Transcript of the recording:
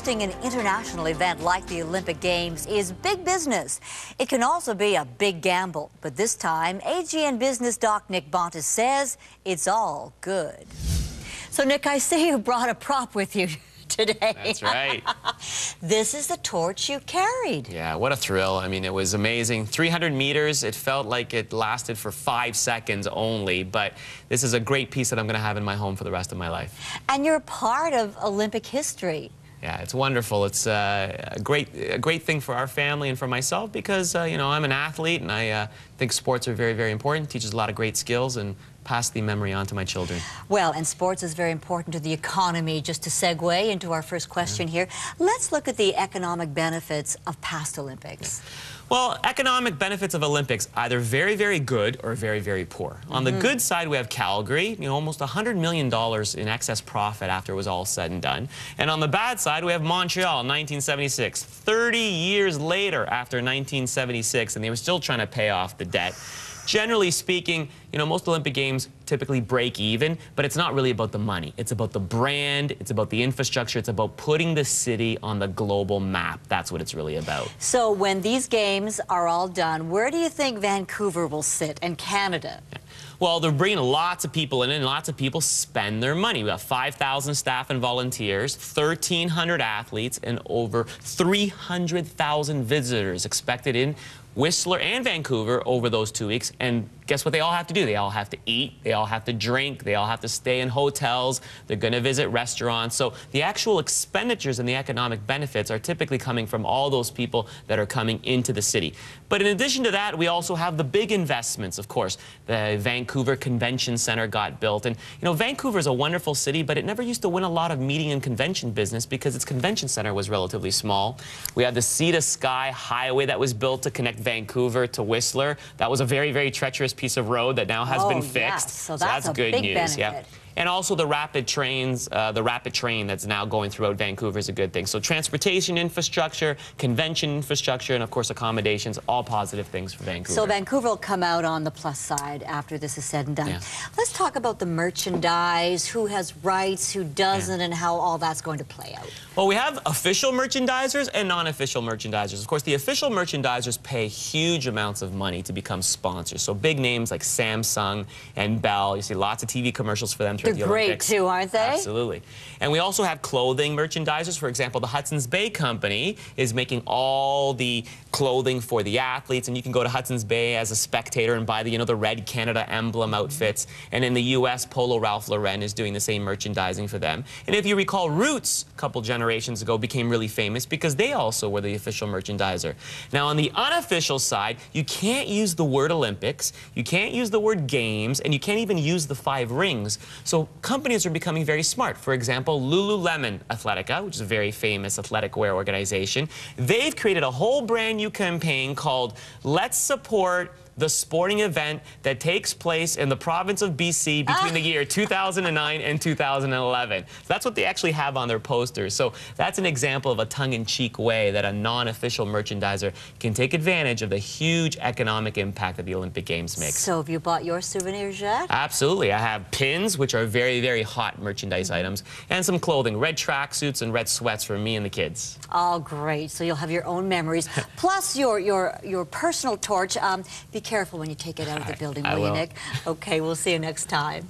hosting an international event like the Olympic Games is big business. It can also be a big gamble, but this time, AGN business doc Nick Bontis says it's all good. So, Nick, I see you brought a prop with you today. That's right. This is the torch you carried. Yeah, what a thrill. I mean, it was amazing. 300 meters, it felt like it lasted for 5 seconds only, but this is a great piece that I'm going to have in my home for the rest of my life. And you're part of Olympic history. Yeah, it's wonderful. It's a great thing for our family and for myself because, you know, I'm an athlete and I think sports are very, very important. Teaches a lot of great skills and pass the memory on to my children. Well, and sports is very important to the economy. Just to segue into our first question here, let's look at the economic benefits of past Olympics. Well, economic benefits of Olympics, either very, very good or very, very poor. On the good side, we have Calgary, you know, almost $100 million in excess profit after it was all said and done. And on the bad side, we have Montreal, 1976. 30 years later after 1976, and they were still trying to pay off the debt. Generally speaking, you know, most Olympic Games typically break even, but it's not really about the money. It's about the brand, it's about the infrastructure, it's about putting the city on the global map. That's what it's really about. So when these games are all done, where do you think Vancouver will sit and Canada? Well, they're bringing lots of people in, and lots of people spend their money. We have 5,000 staff and volunteers, 1,300 athletes, and over 300,000 visitors expected in Whistler and Vancouver over those 2 weeks. And guess what they all have to do? They all have to eat, they all have to drink, they all have to stay in hotels, they're going to visit restaurants. So the actual expenditures and the economic benefits are typically coming from all those people that are coming into the city. But in addition to that, we also have the big investments, of course. The Vancouver Convention Center got built. And, you know, Vancouver is a wonderful city, but it never used to win a lot of meeting and convention business because its convention center was relatively small. We had the Sea to Sky highway that was built to connect Vancouver to Whistler. That was a very, very treacherous piece of road that now has been fixed. Yes. So that's a good big news. benefit. Yep. And also the rapid trains, the rapid train that's now going throughout Vancouver is a good thing. So transportation infrastructure, convention infrastructure, and of course accommodations, all positive things for Vancouver. So Vancouver will come out on the plus side after this is said and done. Yeah. Let's talk about the merchandise, who has rights, who doesn't, and how all that's going to play out. Well, we have official merchandisers and non-official merchandisers. Of course, the official merchandisers pay huge amounts of money to become sponsors. So big names like Samsung and Bell, you see lots of TV commercials for them. They're great too, aren't they? Absolutely. And we also have clothing merchandisers. For example, the Hudson's Bay Company is making all the clothing for the athletes, and you can go to Hudson's Bay as a spectator and buy the, you know, the red Canada emblem outfits. And in the U.S., Polo Ralph Lauren is doing the same merchandising for them. And if you recall, Roots, a couple generations ago, became really famous because they also were the official merchandiser. Now, on the unofficial side, you can't use the word Olympics, you can't use the word Games, and you can't even use the 5 rings. So companies are becoming very smart. For example, Lululemon Athletica, which is a very famous athletic wear organization, they've created a whole brand new campaign called Let's Support the Sporting Event that takes place in the province of BC between the year 2009 and 2011. So that's what they actually have on their posters. So that's an example of a tongue-in-cheek way that a non-official merchandiser can take advantage of the huge economic impact that the Olympic Games make. So have you bought your souvenirs yet? Absolutely. I have pins, which are very, very hot merchandise items, and some clothing, red tracksuits and red sweats for me and the kids. Oh, great. So you'll have your own memories, plus your personal torch. Be careful when you take it out of the building, will you, Nick? Okay, we'll see you next time.